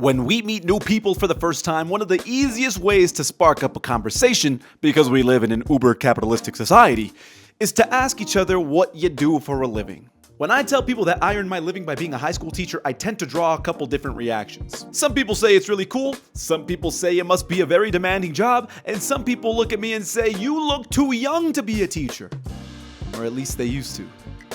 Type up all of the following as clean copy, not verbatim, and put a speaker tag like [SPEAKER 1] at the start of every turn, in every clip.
[SPEAKER 1] When we meet new people for the first time, one of the easiest ways to spark up a conversation, because we live in an uber-capitalistic society, is to ask each other what you do for a living. When I tell people that I earn my living by being a high school teacher, I tend to draw a couple different reactions. Some people say it's really cool, some people say it must be a very demanding job, and some people look at me and say, you look too young to be a teacher. Or at least they used to.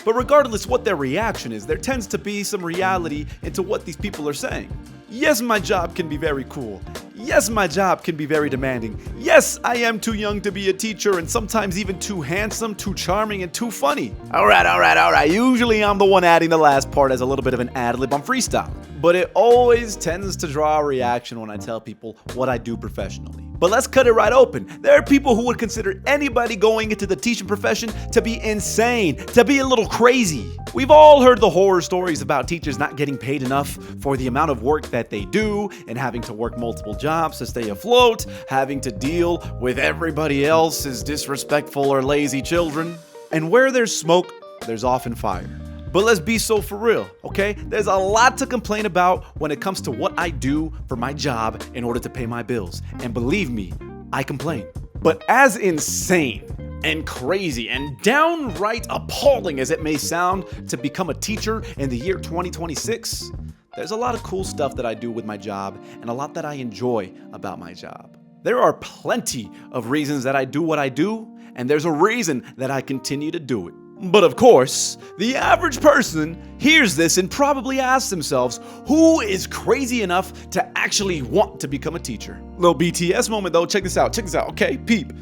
[SPEAKER 1] But regardless what their reaction is, there tends to be some reality into what these people are saying. Yes, my job can be very cool. Yes, my job can be very demanding. Yes, I am too young to be a teacher and sometimes even too handsome, too charming, and too funny. All right. Usually I'm the one adding the last part as a little bit of an ad-lib on freestyle. But it always tends to draw a reaction when I tell people what I do professionally. But let's cut it right open. There are people who would consider anybody going into the teaching profession to be insane, to be a little crazy. We've all heard the horror stories about teachers not getting paid enough for the amount of work that they do and having to work multiple jobs to stay afloat, having to deal with everybody else's disrespectful or lazy children. And where there's smoke, there's often fire. But let's be so for real, okay? There's a lot to complain about when it comes to what I do for my job in order to pay my bills. And believe me, I complain. But as insane and crazy and downright appalling as it may sound to become a teacher in the year 2026, there's a lot of cool stuff that I do with my job and a lot that I enjoy about my job. There are plenty of reasons that I do what I do, and there's a reason that I continue to do it. But of course, the average person hears this and probably asks themselves, who is crazy enough to actually want to become a teacher? Little BTS moment though, check this out, okay? Peep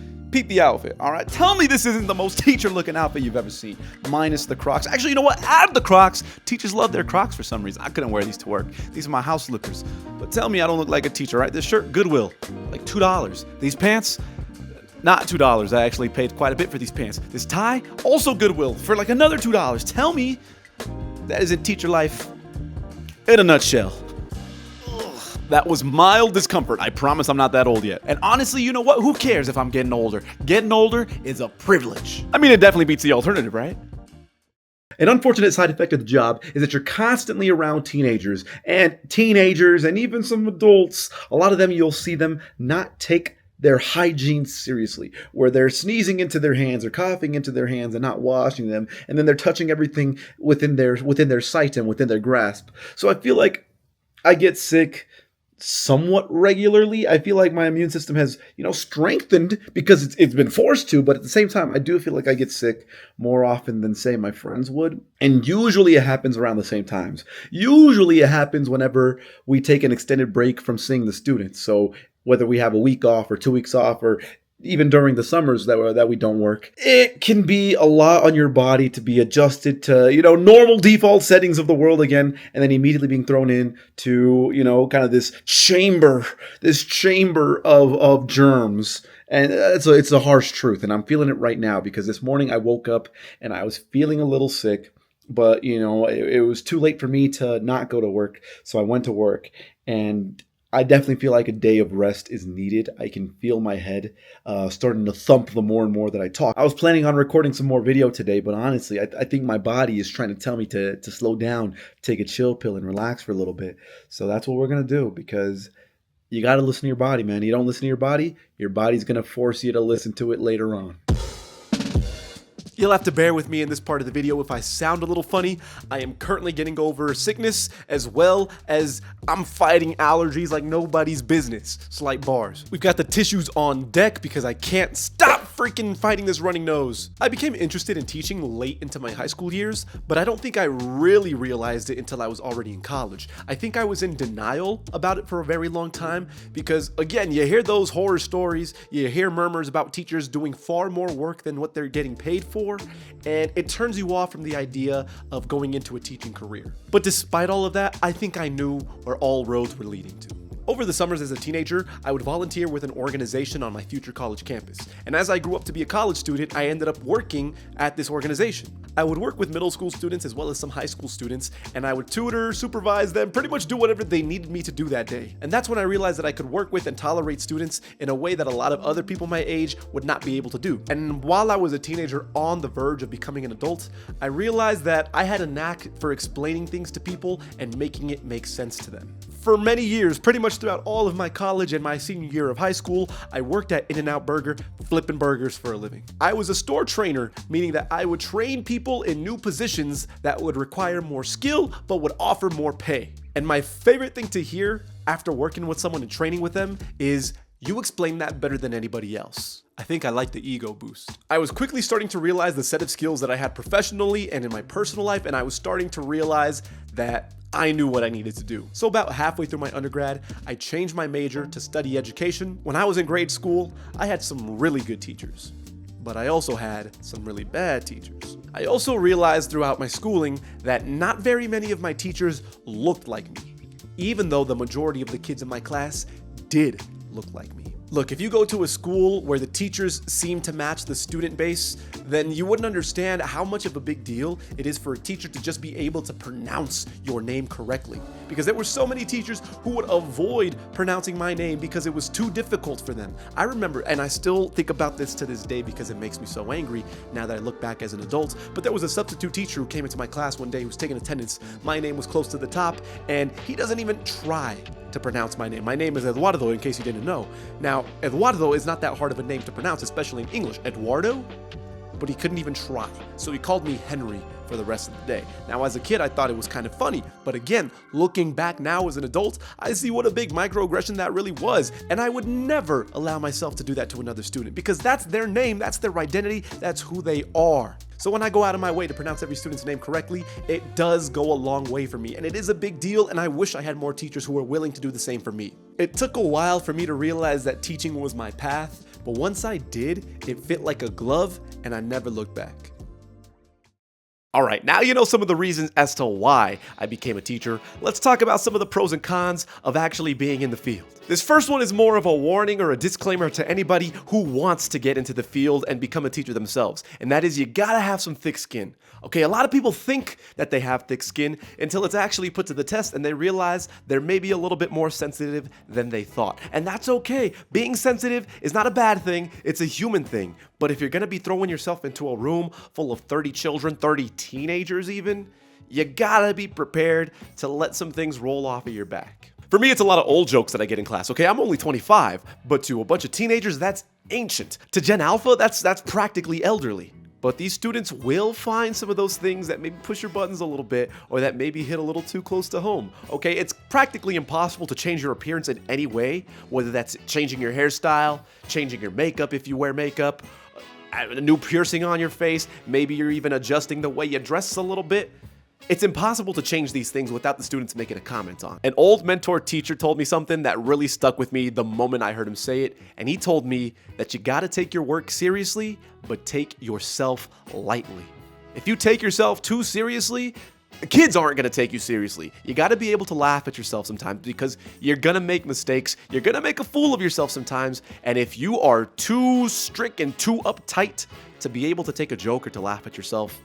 [SPEAKER 1] the outfit, all right? Tell me this isn't the most teacher-looking outfit you've ever seen, minus the Crocs. Actually, you know what? Add the Crocs. Teachers love their Crocs for some reason. I couldn't wear these to work. These are my house slippers. But tell me I don't look like a teacher, right? This shirt, Goodwill, like $2. These pants, not $2. I actually paid quite a bit for these pants. This tie, also Goodwill, for like another $2. Tell me that isn't teacher life in a nutshell. That was mild discomfort. I promise I'm not that old yet. And honestly, you know what? Who cares if I'm getting older? Getting older is a privilege. I mean, it definitely beats the alternative, right? An unfortunate side effect of the job is that you're constantly around teenagers and even some adults. A lot of them, you'll see them not take their hygiene seriously, where they're sneezing into their hands or coughing into their hands and not washing them, and then they're touching everything within their sight and within their grasp. So I feel like I get sick somewhat regularly. I feel like my immune system has, strengthened because it's been forced to, but at the same time, I do feel like I get sick more often than, say, my friends would. And usually it happens around the same times. Usually it happens whenever we take an extended break from seeing the students. So whether we have a week off or 2 weeks off, or even during the summers that we don't work, it can be a lot on your body to be adjusted to, normal default settings of the world again, and then immediately being thrown into, kind of this chamber of germs. And it's a harsh truth, and I'm feeling it right now because this morning I woke up and I was feeling a little sick, but, it was too late for me to not go to work, so I went to work, and I definitely feel like a day of rest is needed. I can feel my head starting to thump the more and more that I talk. I was planning on recording some more video today, but honestly, I think my body is trying to tell me to slow down, take a chill pill, and relax for a little bit. So that's what we're going to do, because you got to listen to your body, man. You don't listen to your body's going to force you to listen to it later on. You'll have to bear with me in this part of the video if I sound a little funny. I am currently getting over sickness, as well as I'm fighting allergies like nobody's business. Slight bars. We've got the tissues on deck because I can't stop freaking fighting this running nose. I became interested in teaching late into my high school years, but I don't think I really realized it until I was already in college. I think I was in denial about it for a very long time because, again, you hear those horror stories, you hear murmurs about teachers doing far more work than what they're getting paid for, and it turns you off from the idea of going into a teaching career. But despite all of that, I think I knew where all roads were leading to. Over the summers as a teenager, I would volunteer with an organization on my future college campus. And as I grew up to be a college student, I ended up working at this organization. I would work with middle school students as well as some high school students, and I would tutor, supervise them, pretty much do whatever they needed me to do that day. And that's when I realized that I could work with and tolerate students in a way that a lot of other people my age would not be able to do. And while I was a teenager on the verge of becoming an adult, I realized that I had a knack for explaining things to people and making it make sense to them.
[SPEAKER 2] For many years, pretty much throughout all of my college and my senior year of high school, I worked at In-N-Out Burger, flipping burgers for a living. I was a store trainer, meaning that I would train people in new positions that would require more skill, but would offer more pay. And my favorite thing to hear after working with someone and training with them is, "You explain that better than anybody else." I think I like the ego boost. I was quickly starting to realize the set of skills that I had professionally and in my personal life, and I was starting to realize that I knew what I needed to do. So about halfway through my undergrad, I changed my major to study education. When I was in grade school, I had some really good teachers, but I also had some really bad teachers. I also realized throughout my schooling that not very many of my teachers looked like me, even though the majority of the kids in my class did look like me. Look, if you go to a school where the teachers seem to match the student base, then you wouldn't understand how much of a big deal it is for a teacher to just be able to pronounce your name correctly. Because there were so many teachers who would avoid pronouncing my name because it was too difficult for them. I remember, and I still think about this to this day because it makes me so angry now that I look back as an adult, but there was a substitute teacher who came into my class one day who was taking attendance. My name was close to the top, and he doesn't even try to pronounce my name. My name is Eduardo, in case you didn't know. Now, Eduardo is not that hard of a name to pronounce, especially in English. Eduardo? But he couldn't even try. So he called me Henry for the rest of the day. Now, as a kid, I thought it was kind of funny. But again, looking back now as an adult, I see what a big microaggression that really was. And I would never allow myself to do that to another student because that's their name, that's their identity, that's who they are. So when I go out of my way to pronounce every student's name correctly, it does go a long way for me. And it is a big deal, and I wish I had more teachers who were willing to do the same for me. It took a while for me to realize that teaching was my path, but once I did, it fit like a glove, and I never looked back. All right, now you know some of the reasons as to why I became a teacher. Let's talk about some of the pros and cons of actually being in the field. This first one is more of a warning or a disclaimer to anybody who wants to get into the field and become a teacher themselves, and that is you gotta have some thick skin. Okay, a lot of people think that they have thick skin until it's actually put to the test and they realize they're maybe a little bit more sensitive than they thought. And that's okay. Being sensitive is not a bad thing, it's a human thing. But if you're gonna be throwing yourself into a room full of 30 children, 30 teenagers even, you gotta be prepared to let some things roll off of your back. For me, it's a lot of old jokes that I get in class. Okay, I'm only 25, but to a bunch of teenagers, that's ancient. To Gen Alpha, that's practically elderly. But these students will find some of those things that maybe push your buttons a little bit or that maybe hit a little too close to home. Okay, it's practically impossible to change your appearance in any way, whether that's changing your hairstyle, changing your makeup if you wear makeup, a new piercing on your face, maybe you're even adjusting the way you dress a little bit. It's impossible to change these things without the students making a comment on. An old mentor teacher told me something that really stuck with me the moment I heard him say it, and he told me that you gotta take your work seriously, but take yourself lightly. If you take yourself too seriously, the kids aren't gonna take you seriously. You gotta be able to laugh at yourself sometimes because you're gonna make mistakes, you're gonna make a fool of yourself sometimes, and if you are too strict and too uptight to be able to take a joke or to laugh at yourself,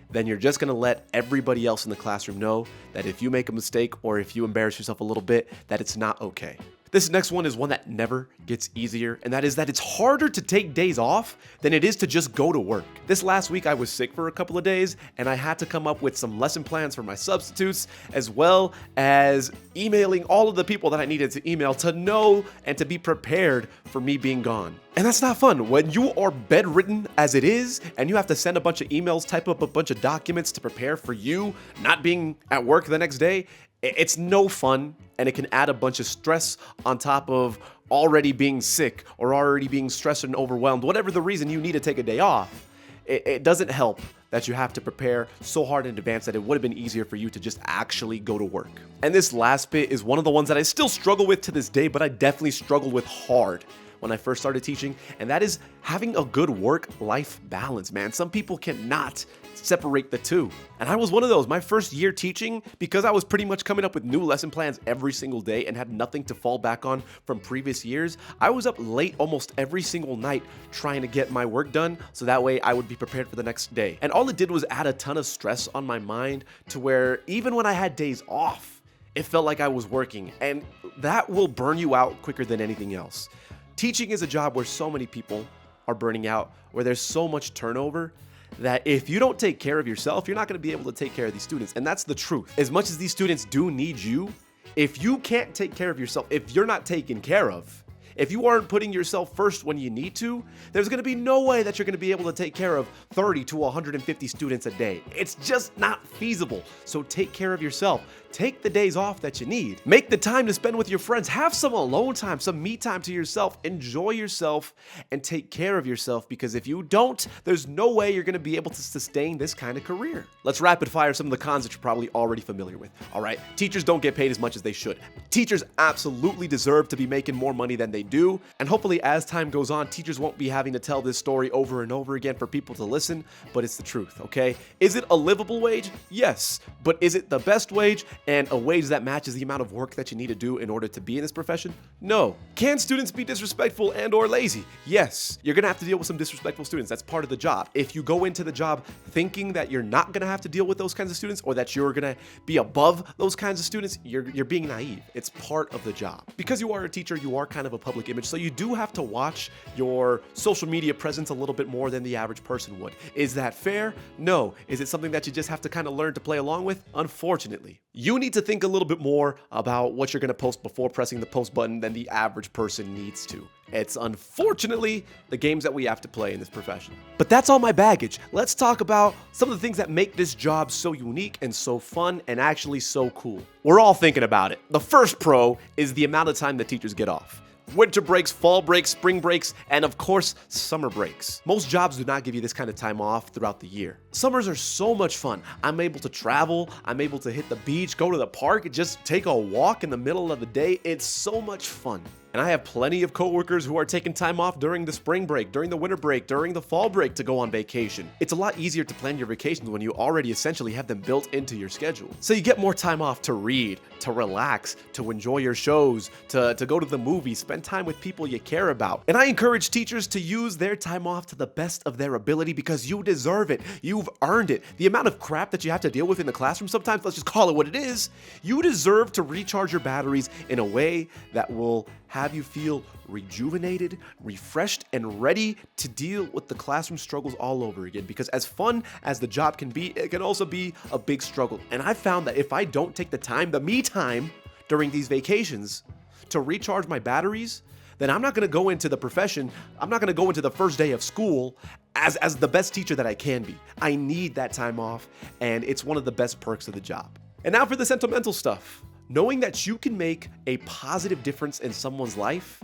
[SPEAKER 2] then you're just gonna let everybody else in the classroom know that if you make a mistake or if you embarrass yourself a little bit, that it's not okay. This next one is one that never gets easier, and that is that it's harder to take days off than it is to just go to work. This last week I was sick for a couple of days, and I had to come up with some lesson plans for my substitutes, as well as emailing all of the people that I needed to email to know and to be prepared for me being gone. And that's not fun. When you are bedridden as it is, and you have to send a bunch of emails, type up a bunch of documents to prepare for you not being at work the next day, it's no fun, and it can add a bunch of stress on top of already being sick or already being stressed and overwhelmed. Whatever the reason you need to take a day off, it doesn't help that you have to prepare so hard in advance that it would have been easier for you to just actually go to work. And this last bit is one of the ones that I still struggle with to this day, but I definitely struggled with hard when I first started teaching, and that is having a good work-life balance, man. Some people cannot separate the two. And I was one of those. My first year teaching, because I was pretty much coming up with new lesson plans every single day and had nothing to fall back on from previous years, I was up late almost every single night trying to get my work done so that way I would be prepared for the next day. And all it did was add a ton of stress on my mind to where even when I had days off, it felt like I was working, and that will burn you out quicker than anything else. Teaching is a job where so many people are burning out, where there's so much turnover, that if you don't take care of yourself, you're not going to be able to take care of these students. And that's the truth. As much as these students do need you, If you can't take care of yourself, if you're not taken care of, if you aren't putting yourself first when you need to, there's going to be no way that you're going to be able to take care of 30 to 150 students a day. It's just not feasible. So take care of yourself. Take the days off that you need. Make the time to spend with your friends. Have some alone time, some me time to yourself. Enjoy yourself and take care of yourself, because if you don't, there's no way you're going to be able to sustain this kind of career. Let's rapid fire some of the cons that you're probably already familiar with. All right, teachers don't get paid as much as they should. Teachers absolutely deserve to be making more money than they do. And hopefully as time goes on, teachers won't be having to tell this story over and over again for people to listen, but it's the truth, okay? Is it a livable wage? Yes. But is it the best wage and a wage that matches the amount of work that you need to do in order to be in this profession? No. Can students be disrespectful and or lazy? Yes. You're gonna have to deal with some disrespectful students. That's part of the job. If you go into the job thinking that you're not gonna have to deal with those kinds of students, or that you're gonna be above those kinds of students, you're being naive. It's part of the job. Because you are a teacher, you are kind of a public image, so you do have to watch your social media presence a little bit more than the average person would. Is that fair? No. Is it something that you just have to kind of learn to play along with? Unfortunately. You need to think a little bit more about what you're going to post before pressing the post button than the average person needs to. It's unfortunately the games that we have to play in this profession. But that's all my baggage. Let's talk about some of the things that make this job so unique and so fun and actually so cool. We're all thinking about it. The first pro is the amount of time that teachers get off. Winter breaks, fall breaks, spring breaks, and of course, summer breaks. Most jobs do not give you this kind of time off throughout the year. Summers are so much fun. I'm able to travel, I'm able to hit the beach, go to the park, just take a walk in the middle of the day. It's so much fun. And I have plenty of coworkers who are taking time off during the spring break, during the winter break, during the fall break to go on vacation. It's a lot easier to plan your vacations when you already essentially have them built into your schedule. So you get more time off to read, to relax, to enjoy your shows, to go to the movies, spend time with people you care about. And I encourage teachers to use their time off to the best of their ability, because you deserve it. You've earned it. The amount of crap that you have to deal with in the classroom sometimes, let's just call it what it is. You deserve to recharge your batteries in a way that will have you feel rejuvenated, refreshed, and ready to deal with the classroom struggles all over again. Because as fun as the job can be, it can also be a big struggle. And I found that if I don't take the time, the me time during these vacations to recharge my batteries, then I'm not gonna go into the profession, I'm not gonna go into the first day of school as the best teacher that I can be. I need that time off, and it's one of the best perks of the job. And now for the sentimental stuff. Knowing that you can make a positive difference in someone's life,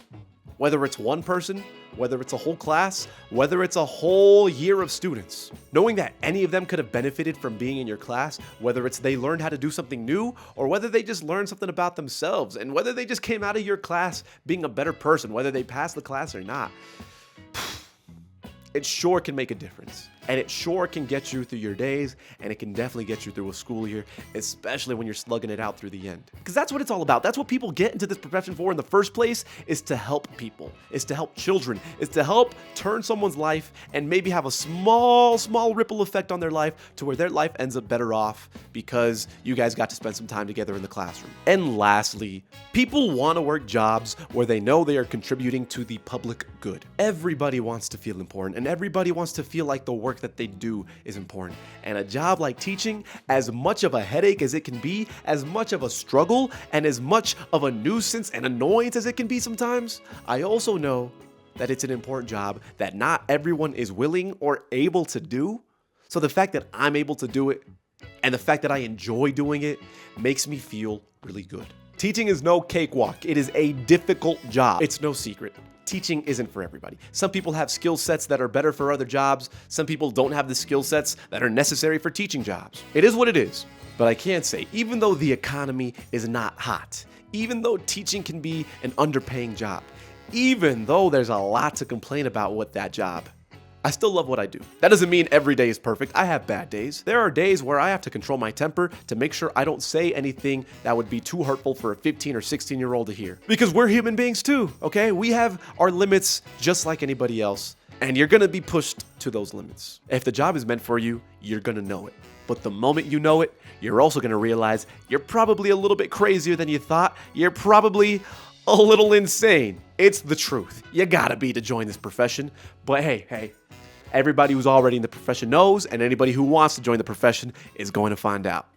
[SPEAKER 2] whether it's one person, whether it's a whole class, whether it's a whole year of students. Knowing that any of them could have benefited from being in your class, whether it's they learned how to do something new, or whether they just learned something about themselves, and whether they just came out of your class being a better person, whether they passed the class or not. It sure can make a difference. And it sure can get you through your days, and it can definitely get you through a school year, especially when you're slugging it out through the end. Because that's what it's all about. That's what people get into this profession for in the first place, is to help people, is to help children, is to help turn someone's life and maybe have a small ripple effect on their life to where their life ends up better off because you guys got to spend some time together in the classroom. And lastly, people want to work jobs where they know they are contributing to the public good. Everybody wants to feel important, and everybody wants to feel like the work that they do is important. And a job like teaching, as much of a headache as it can be, as much of a struggle, and as much of a nuisance and annoyance as it can be sometimes, I also know that it's an important job that not everyone is willing or able to do. So the fact that I'm able to do it, and the fact that I enjoy doing it, makes me feel really good. Teaching is no cakewalk. It is a difficult job. It's no secret. Teaching isn't for everybody. Some people have skill sets that are better for other jobs. Some people don't have the skill sets that are necessary for teaching jobs. It is what it is. But I can say, even though the economy is not hot, even though teaching can be an underpaying job, even though there's a lot to complain about with that job, I still love what I do. That doesn't mean every day is perfect. I have bad days. There are days where I have to control my temper to make sure I don't say anything that would be too hurtful for a 15 or 16-year-old to hear. Because we're human beings too, okay? We have our limits just like anybody else, and you're gonna be pushed to those limits. If the job is meant for you, you're gonna know it. But the moment you know it, you're also gonna realize you're probably a little bit crazier than you thought. You're probably a little insane. It's the truth. You gotta be to join this profession. But hey, everybody who's already in the profession knows, and anybody who wants to join the profession is going to find out.